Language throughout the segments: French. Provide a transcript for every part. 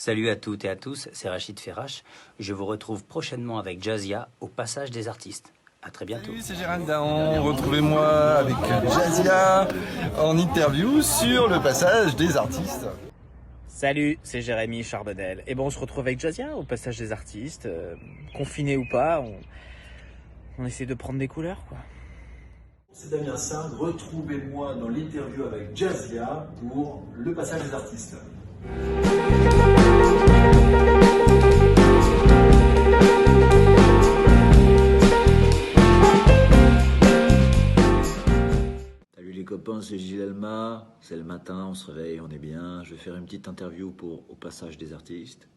Salut à toutes et à tous, c'est Rachid Ferrache. Je vous retrouve prochainement avec Jazia au Passage des Artistes. À très bientôt. Salut, c'est Gérald Dahan. Retrouvez-moi avec Jazia en interview sur le Passage des Artistes. Salut, c'est Jérémy Charbonnel. Et bon, on se retrouve avec Jazia au Passage des Artistes. Confiné ou pas, on essaie de prendre des couleurs, quoi. C'est Damien Singh, retrouvez-moi dans l'interview avec Jazia pour le Passage des Artistes. Salut les copains, c'est Gilles Elma, c'est le matin, on se réveille, on est bien. Je vais faire une petite interview au Passage des Artistes.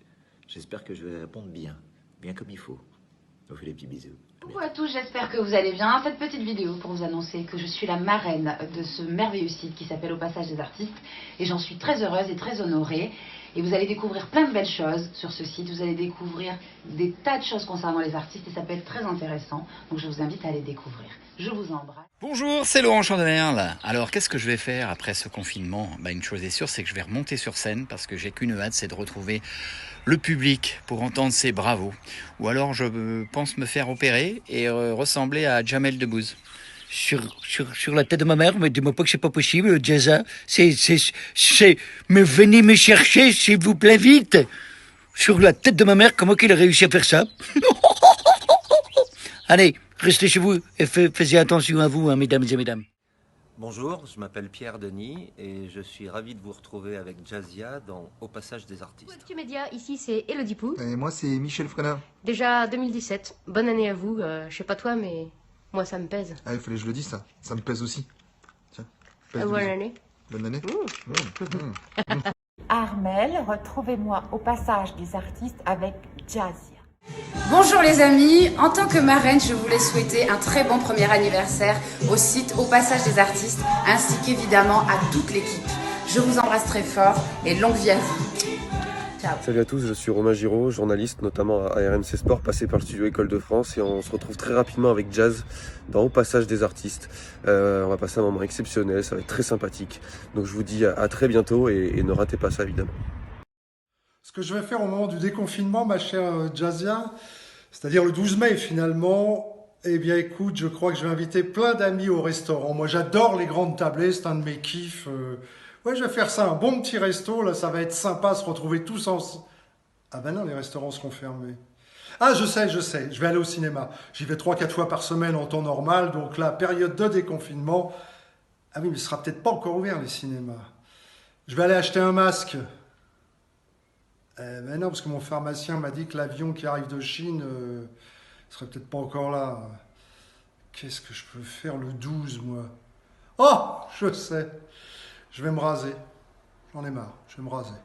J'espère que je vais répondre bien comme il faut. Je vous fais des petits bisous. Coucou à tous, j'espère que vous allez bien. Cette petite vidéo pour vous annoncer que je suis la marraine de ce merveilleux site qui s'appelle Au Passage des Artistes. Et j'en suis très heureuse et très honorée. Et vous allez découvrir plein de belles choses sur ce site. Vous allez découvrir des tas de choses concernant les artistes et ça peut être très intéressant. Donc je vous invite à les découvrir. Je vous embrasse. Bonjour, c'est Laurent Chandemerle. Alors, qu'est-ce que je vais faire après ce confinement? Une chose est sûre, c'est que je vais remonter sur scène parce que j'ai qu'une hâte, c'est de retrouver le public pour entendre ses bravos. Ou alors, je pense me faire opérer et ressembler à Jamel Debbouze. Sur la tête de ma mère, mais dis-moi pas que c'est pas possible, Jazza. Mais venez me chercher, s'il vous plaît, vite. Sur la tête de ma mère, comment qu'il a réussi à faire ça? Allez, restez chez vous et faites attention à vous, hein, mesdames et mesdames. Bonjour, je m'appelle Pierre Denis et je suis ravi de vous retrouver avec Jazia Au Passage des Artistes. Webtu Média, ici c'est Elodie Pou. Et moi, c'est Michel Frenat. Déjà 2017. Bonne année à vous. Je sais pas toi, mais moi ça me pèse. Ah, il fallait que je le dise, ça. Ça me pèse aussi. Tiens. Bonne année. Bonne année. Armel, retrouvez-moi au Passage des Artistes avec Jazia. Bonjour les amis, en tant que marraine, je voulais souhaiter un très bon premier anniversaire au site Au Passage des Artistes, ainsi qu'évidemment à toute l'équipe. Je vous embrasse très fort et longue vie à vous. Ciao. Salut à tous, je suis Romain Giraud, journaliste notamment à RMC Sport, passé par le studio École de France et on se retrouve très rapidement avec Jazz dans Au Passage des Artistes. On va passer un moment exceptionnel, ça va être très sympathique. Donc je vous dis à très bientôt et ne ratez pas ça évidemment. Ce que je vais faire au moment du déconfinement, ma chère Jazia, c'est-à-dire le 12 mai finalement, eh bien écoute, je crois que je vais inviter plein d'amis au restaurant. Moi j'adore les grandes tablées, c'est un de mes kiffs. Ouais, je vais faire ça, un bon petit resto, là ça va être sympa, se retrouver tous ensemble. Ah ben non, les restaurants seront fermés. Ah je sais, je vais aller au cinéma. J'y vais 3-4 fois par semaine en temps normal, donc la période de déconfinement. Ah oui, mais ce sera peut-être pas encore ouvert les cinémas. Je vais aller acheter un masque. Ben non, parce que mon pharmacien m'a dit que l'avion qui arrive de Chine serait peut-être pas encore là. Qu'est-ce que je peux faire le 12, moi? Oh, je sais. Je vais me raser. J'en ai marre, je vais me raser.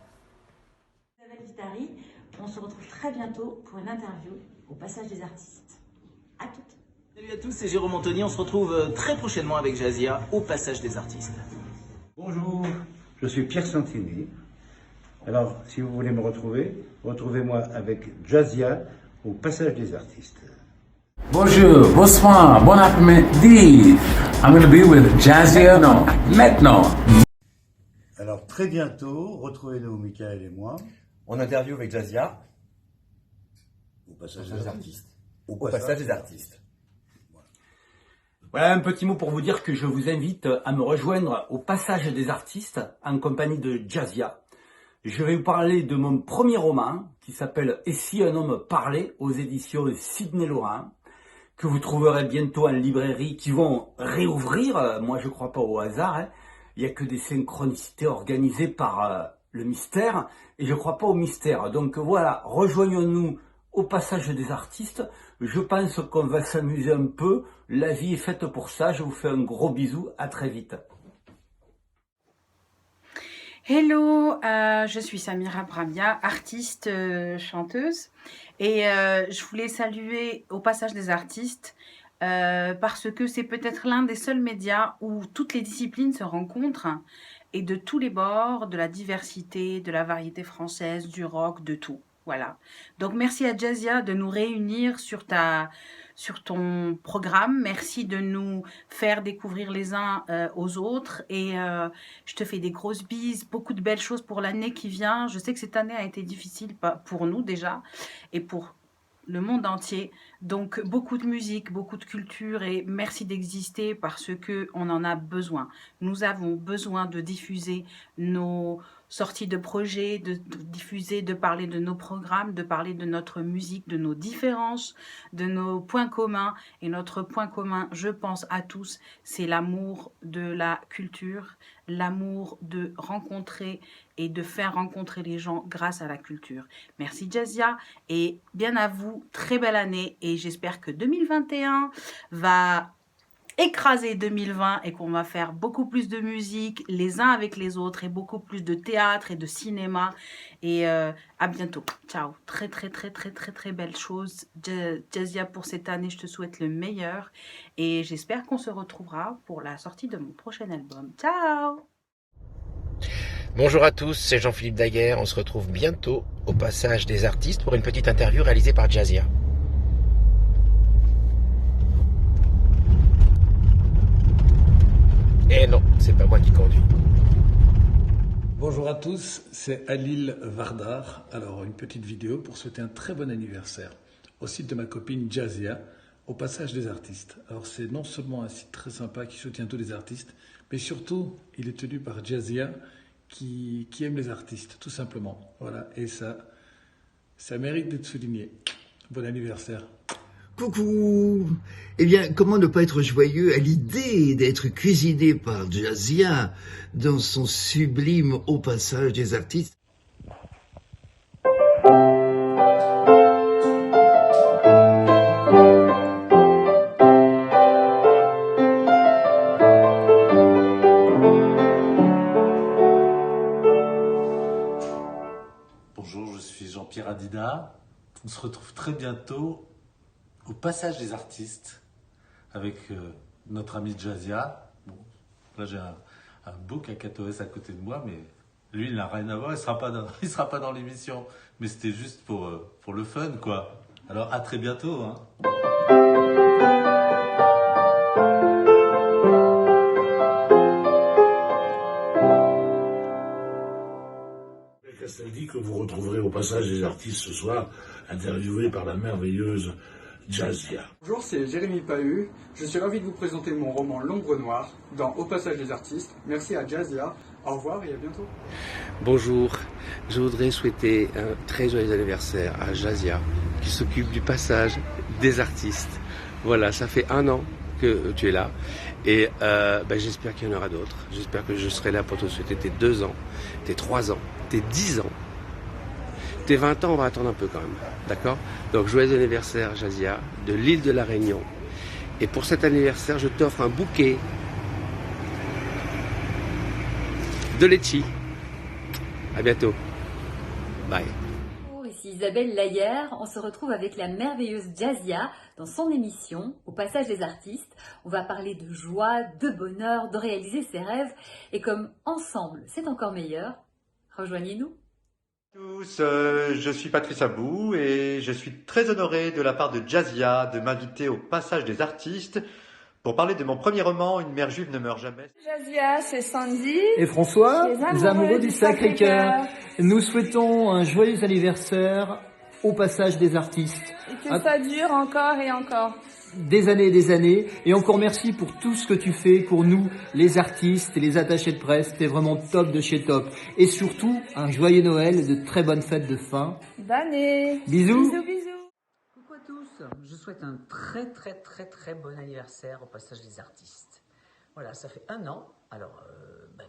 Isabelle Vitari, on se retrouve très bientôt pour une interview au Passage des Artistes. À toutes. Salut à tous, c'est Jérôme Anthony. On se retrouve très prochainement avec Jazia au Passage des Artistes. Bonjour, je suis Pierre Santini. Alors, si vous voulez me retrouver, retrouvez-moi avec Jazia au Passage des Artistes. Bonjour, bonsoir, bon après-midi. I'm going to be with Jazia maintenant. Alors, très bientôt, retrouvez-nous, Michael et moi. En interview avec Jazia. Au Passage des Artistes. Au Passage des Artistes. Voilà un petit mot pour vous dire que je vous invite à me rejoindre au Passage des Artistes en compagnie de Jazia. Je vais vous parler de mon premier roman qui s'appelle « Et si un homme parlait » aux éditions Sidney Laurent, que vous trouverez bientôt en librairie, qui vont réouvrir. Moi, je ne crois pas au hasard. Hein. Il n'y a que des synchronicités organisées par le mystère et je ne crois pas au mystère. Donc voilà, rejoignons-nous au Passage des Artistes. Je pense qu'on va s'amuser un peu. La vie est faite pour ça. Je vous fais un gros bisou. À très vite. Hello, je suis Samira Bramia, artiste, chanteuse et je voulais saluer Au Passage des Artistes parce que c'est peut-être l'un des seuls médias où toutes les disciplines se rencontrent et de tous les bords, de la diversité, de la variété française, du rock, de tout. Voilà. Donc merci à Jazia de nous réunir sur sur ton programme. Merci de nous faire découvrir les uns aux autres. Et je te fais des grosses bises, beaucoup de belles choses pour l'année qui vient. Je sais que cette année a été difficile pour nous déjà et pour le monde entier. Donc beaucoup de musique, beaucoup de culture et merci d'exister parce que on en a besoin. Nous avons besoin de diffuser nos sorties de projets, de diffuser, de parler de nos programmes, de parler de notre musique, de nos différences, de nos points communs. Et notre point commun, je pense à tous, c'est l'amour de la culture, l'amour de rencontrer et de faire rencontrer les gens grâce à la culture. Merci Jazia et bien à vous, très belle année et j'espère que 2021 va écraser 2020 et qu'on va faire beaucoup plus de musique les uns avec les autres et beaucoup plus de théâtre et de cinéma et à bientôt. Ciao. Très belle chose. Jazia, pour cette année, je te souhaite le meilleur et j'espère qu'on se retrouvera pour la sortie de mon prochain album. Ciao. Bonjour à tous, c'est Jean-Philippe Daguerre. On se retrouve bientôt au Passage des Artistes pour une petite interview réalisée par Jazia. Et non, c'est pas moi qui conduis. Bonjour à tous, c'est Alil Vardar. Alors, une petite vidéo pour souhaiter un très bon anniversaire au site de ma copine Jazia, au Passage des Artistes. Alors, c'est non seulement un site très sympa qui soutient tous les artistes, mais surtout, il est tenu par Jazia qui aime les artistes, tout simplement. Voilà, et ça mérite d'être souligné. Bon anniversaire. Coucou! Eh bien, comment ne pas être joyeux à l'idée d'être cuisiné par Jazia dans son sublime Au Passage des Artistes? Bonjour, je suis Jean-Pierre Adida. On se retrouve très bientôt au Passage des Artistes avec notre ami Jazia. Bon, là j'ai un beau cacatoès à côté de moi, mais lui il n'a rien à voir, il sera pas dans l'émission. Mais c'était juste pour le fun, quoi. Alors à très bientôt, hein. Castaldi, que vous retrouverez au Passage des Artistes ce soir, interviewé par la merveilleuse Jazia. Bonjour, c'est Jérémy Pahu. Je suis ravi de vous présenter mon roman L'Ombre Noire dans Au Passage des Artistes. Merci à Jazia. Au revoir et à bientôt. Bonjour, je voudrais souhaiter un très joyeux anniversaire à Jazia qui s'occupe du Passage des Artistes. Voilà, ça fait 1 an que tu es là et j'espère qu'il y en aura d'autres. J'espère que je serai là pour te souhaiter tes 2 ans, tes 3 ans, tes 10 ans. Tes 20 ans, on va attendre un peu quand même, d'accord? Donc, joyeux anniversaire, Jazia, de l'île de la Réunion. Et pour cet anniversaire, je t'offre un bouquet de litchi. À bientôt. Bye. Bonjour, ici Isabelle Layer. On se retrouve avec la merveilleuse Jazia dans son émission Au Passage des Artistes. On va parler de joie, de bonheur, de réaliser ses rêves. Et comme ensemble, c'est encore meilleur, rejoignez-nous. Tous, je suis Patrice Abou et je suis très honoré de la part de Jazia de m'inviter au Passage des Artistes pour parler de mon premier roman Une mère juive ne meurt jamais. Jazia, c'est Sandy. Et François, les amoureux du Sacré-Cœur. Nous souhaitons un joyeux anniversaire au Passage des Artistes. Et que ça dure encore et encore. Des années, et encore merci pour tout ce que tu fais pour nous, les artistes et les attachés de presse. T'es vraiment top de chez top. Et surtout, un joyeux Noël et de très bonnes fêtes de fin d'année. Bisous. Bisous. Coucou à tous, je souhaite un très bon anniversaire au Passage des Artistes. Voilà, ça fait 1 an, alors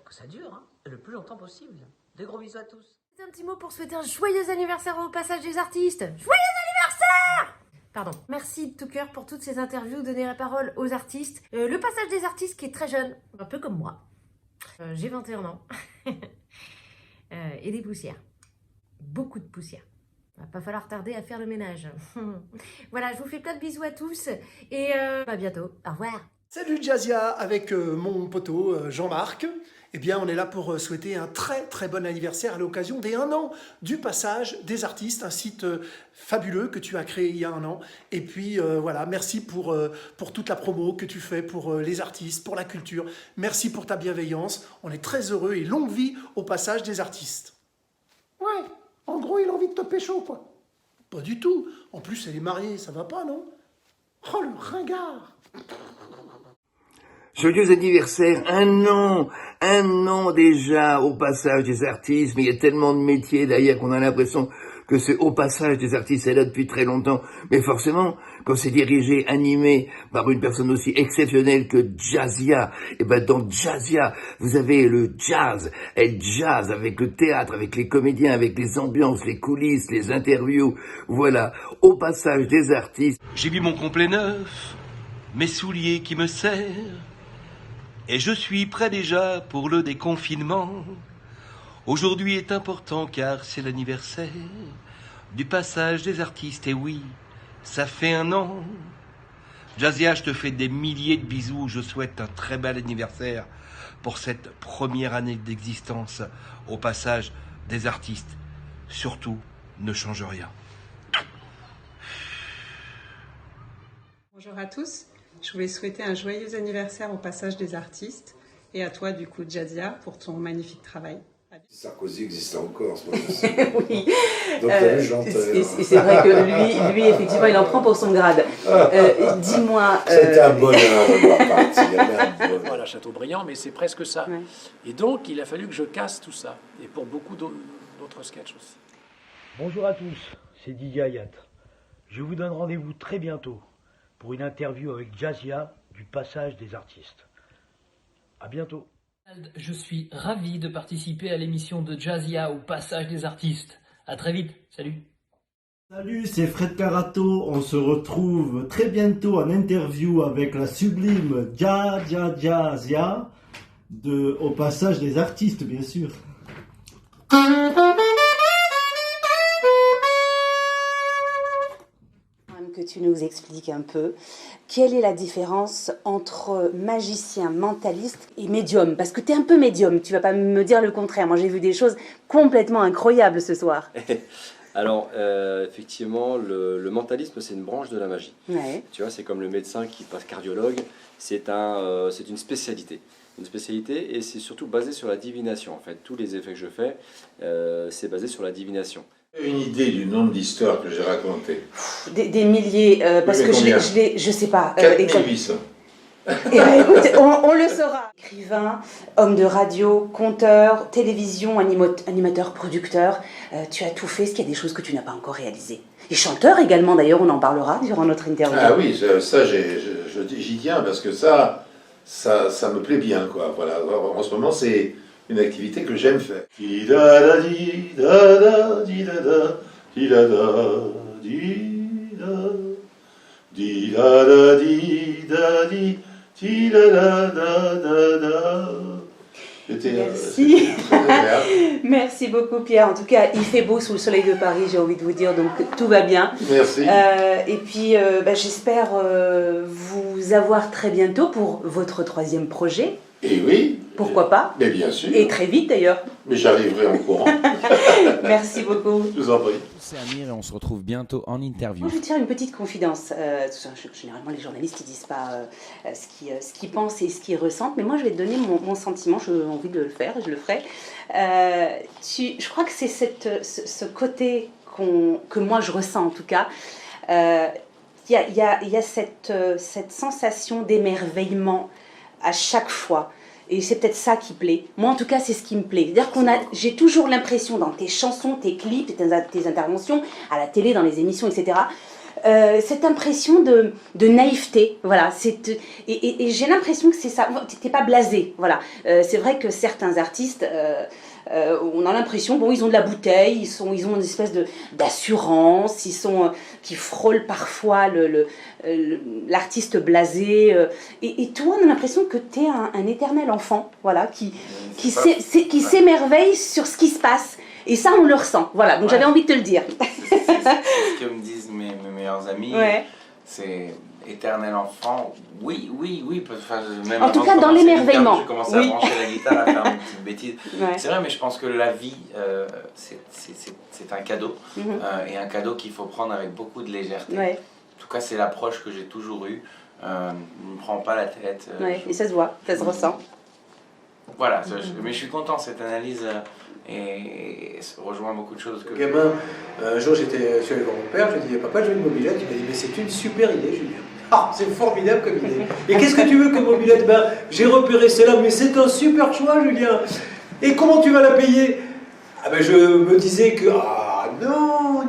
que ça dure, hein, le plus longtemps possible. Des gros bisous à tous. Un petit mot pour souhaiter un joyeux anniversaire au Passage des Artistes. Joyeux anniversaire! Pardon. Merci de tout cœur pour toutes ces interviews, donner la parole aux artistes. Le Passage des Artistes qui est très jeune, un peu comme moi. J'ai 21 ans. Et des poussières. Beaucoup de poussières. Il va pas falloir tarder à faire le ménage. Voilà, je vous fais plein de bisous à tous et à bientôt. Au revoir. Salut Jazia, avec mon poteau Jean-Marc. Eh bien, on est là pour souhaiter un très très bon anniversaire à l'occasion des 1 an du Passage des Artistes, un site fabuleux que tu as créé il y a 1 an. Et puis voilà, merci pour toute la promo que tu fais pour les artistes, pour la culture. Merci pour ta bienveillance. On est très heureux et longue vie au Passage des Artistes. Ouais, en gros, il a envie de te pécho, quoi. Pas du tout. En plus, elle est mariée, ça va pas, non? Oh, le ringard! Joyeux anniversaire, 1 an déjà au Passage des Artistes, mais il y a tellement de métiers derrière qu'on a l'impression que c'est au Passage des Artistes, c'est là depuis très longtemps. Mais forcément, quand c'est dirigé, animé par une personne aussi exceptionnelle que Jazia, et ben dans Jazia, vous avez le jazz, et jazz avec le théâtre, avec les comédiens, avec les ambiances, les coulisses, les interviews, voilà, au Passage des Artistes. J'ai mis mon complet neuf, mes souliers qui me serrent, et je suis prêt déjà pour le déconfinement. Aujourd'hui est important car c'est l'anniversaire du Passage des Artistes. Et oui, ça fait 1 an. Jazia, je te fais des milliers de bisous. Je souhaite un très bel anniversaire pour cette première année d'existence au Passage des Artistes. Surtout, ne change rien. Bonjour à tous. Je voulais souhaiter un joyeux anniversaire au Passage des Artistes et à toi, du coup, Jazia, pour ton magnifique travail. Sarkozy existe encore en ce moment. Oui. Donc, et c'est vrai que lui, effectivement, il en prend pour son grade. Dis-moi... C'était un bonheur de voir partir. Voilà, Chateaubriand, mais c'est presque ça. Ouais. Et donc, il a fallu que je casse tout ça. Et pour beaucoup d'autres sketchs aussi. Bonjour à tous, c'est Didier Hayat. Je vous donne rendez-vous très bientôt pour une interview avec Jazia du Passage des Artistes. À bientôt. Je suis ravi de participer à l'émission de Jazia au Passage des Artistes. À très vite, salut. Salut, c'est Fred Carato. On se retrouve très bientôt en interview avec la sublime Jazia au Passage des Artistes, bien sûr. Que tu nous expliques un peu, quelle est la différence entre magicien, mentaliste et médium? Parce que tu es un peu médium, tu vas pas me dire le contraire. Moi j'ai vu des choses complètement incroyables ce soir. Alors, effectivement, le mentalisme, c'est une branche de la magie. Ouais. Tu vois, c'est comme le médecin qui passe cardiologue, c'est une spécialité. Une spécialité, et c'est surtout basé sur la divination. En fait, tous les effets que je fais, c'est basé sur la divination. Une idée du nombre d'histoires que j'ai racontées? Des milliers, parce que je sais pas. 4800. Eh ben, écoute, on le saura. Écrivain, homme de radio, conteur, télévision, animateur, producteur, tu as tout fait. Est-ce qu'il y a des choses que tu n'as pas encore réalisées? Et chanteur également, d'ailleurs, on en parlera durant notre interview. Ah oui, ça j'y tiens, parce que ça me plaît bien, quoi. Voilà. Alors, en ce moment, c'est une activité que j'aime faire. Merci. Merci beaucoup Pierre. En tout cas, il fait beau sous le soleil de Paris, j'ai envie de vous dire, donc tout va bien. Merci. Et puis, j'espère vous avoir très bientôt pour votre 3e projet. Et oui. Pourquoi pas? Mais bien sûr. Et très vite d'ailleurs. Mais j'arriverai en courant. Merci beaucoup. Je vous en prie. C'est Amir et on se retrouve bientôt en interview. Moi, je vais te faire une petite confidence. Généralement, les journalistes ne disent pas ce qu'ils pensent et ce qu'ils ressentent, mais moi, je vais te donner mon sentiment. J'ai envie de le faire et je le ferai. Je crois que c'est ce côté que moi, je ressens en tout cas. Il y a cette sensation d'émerveillement à chaque fois. Et c'est peut-être ça qui plaît. Moi, en tout cas, c'est ce qui me plaît. C'est-à-dire j'ai toujours l'impression dans tes chansons, tes clips, tes interventions, à la télé, dans les émissions, etc., cette impression de naïveté. Voilà. Et j'ai l'impression que c'est ça. T'es pas blasé. Voilà. C'est vrai que certains artistes... on a l'impression, ils ont de la bouteille, ils ont une espèce d'assurance, qui frôlent parfois l'artiste blasé. Et toi, on a l'impression que tu es un éternel enfant, voilà, qui s'émerveille sur ce qui se passe. Et ça, on le ressent. Voilà, donc j'avais envie de te le dire. C'est ce que me disent mes meilleurs amis. Ouais. C'est éternel enfant, oui. Enfin, même En tout avant cas, de dans commencer l'émerveillement. l'interview, je commençais à brancher la guitare, à faire une petite bêtise. Ouais. C'est vrai, mais je pense que la vie, c'est un cadeau, et un cadeau qu'il faut prendre avec beaucoup de légèreté. Ouais. En tout cas, c'est l'approche que j'ai toujours eue. Ne me prends pas la tête. Ouais, et ça se voit, ça se ressent. Voilà, mais je suis content, cette analyse et ça rejoint beaucoup de choses que... Gamin, un jour je suis allé voir mon père, je lui ai dit papa, je veux une mobilette. Il m'a dit mais c'est une super idée, Julien. Ah, c'est formidable comme idée. Et qu'est-ce que tu veux comme mobilette? Ben, j'ai repéré celle-là, mais c'est un super choix, Julien. Et comment tu vas la payer? Ah ben je me disais que non.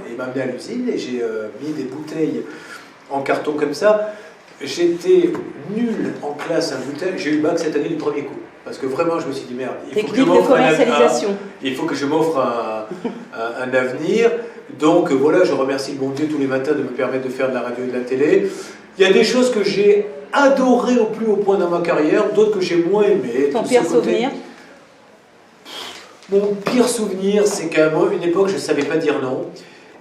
Et il m'a amené à l'usine et j'ai mis des bouteilles en carton comme ça. J'étais nul en classe à bouteille. J'ai eu le bac cette année du premier coup. Parce que vraiment, je me suis dit, merde, il faut que je m'offre un avenir. Donc voilà, je remercie le bon Dieu tous les matins de me permettre de faire de la radio et de la télé. Il y a des choses que j'ai adorées au plus haut point dans ma carrière, d'autres que j'ai moins aimées. Ton pire souvenir? Mon pire souvenir, c'est qu'à une époque, je ne savais pas dire non.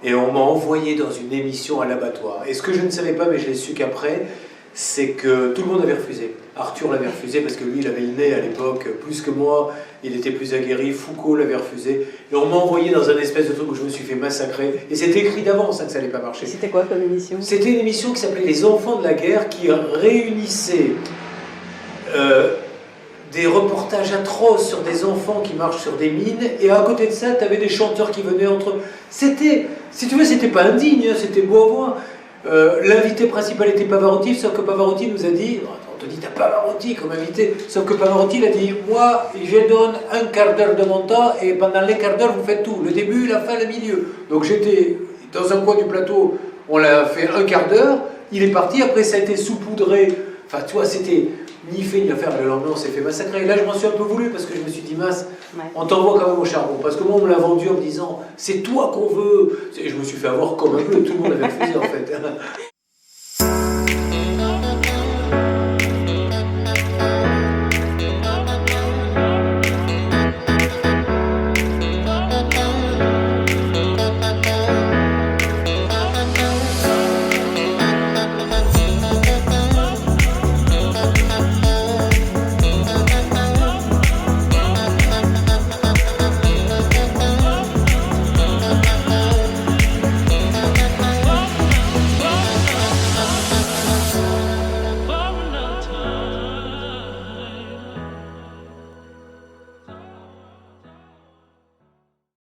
Et on m'a envoyé dans une émission à l'abattoir. Et ce que je ne savais pas, mais je l'ai su qu'après, c'est que tout le monde avait refusé. Arthur l'avait refusé parce que lui, il avait le nez à l'époque plus que moi. Il était plus aguerri. Foucault l'avait refusé. Et on m'a envoyé dans un espèce de truc où je me suis fait massacrer. Et c'était écrit d'avance que ça n'allait pas marcher. C'était quoi comme émission? C'était une émission qui s'appelait Les Enfants de la Guerre, qui réunissait des reportages atroces sur des enfants qui marchent sur des mines, et à côté de ça, tu avais des chanteurs qui venaient entre eux. C'était, si tu veux, c'était pas indigne, hein, c'était beau à voir. L'invité principal était Pavarotti, sauf que Pavarotti nous a dit, on te dit t'as Pavarotti comme invité, sauf que Pavarotti il a dit, moi je donne un quart d'heure de mon temps, et pendant les quarts d'heure vous faites tout, le début, la fin, le milieu. Donc j'étais dans un coin du plateau, on l'a fait un quart d'heure, il est parti, après ça a été saupoudré, enfin tu vois, c'était ni fait ni à faire, le lendemain on s'est fait massacrer. Et là je m'en suis un peu voulu parce que je me suis dit mince, on t'envoie quand même au charbon. Parce que moi on me l'a vendu en me disant c'est toi qu'on veut. Et je me suis fait avoir comme un peu, tout le monde avait refusé en fait.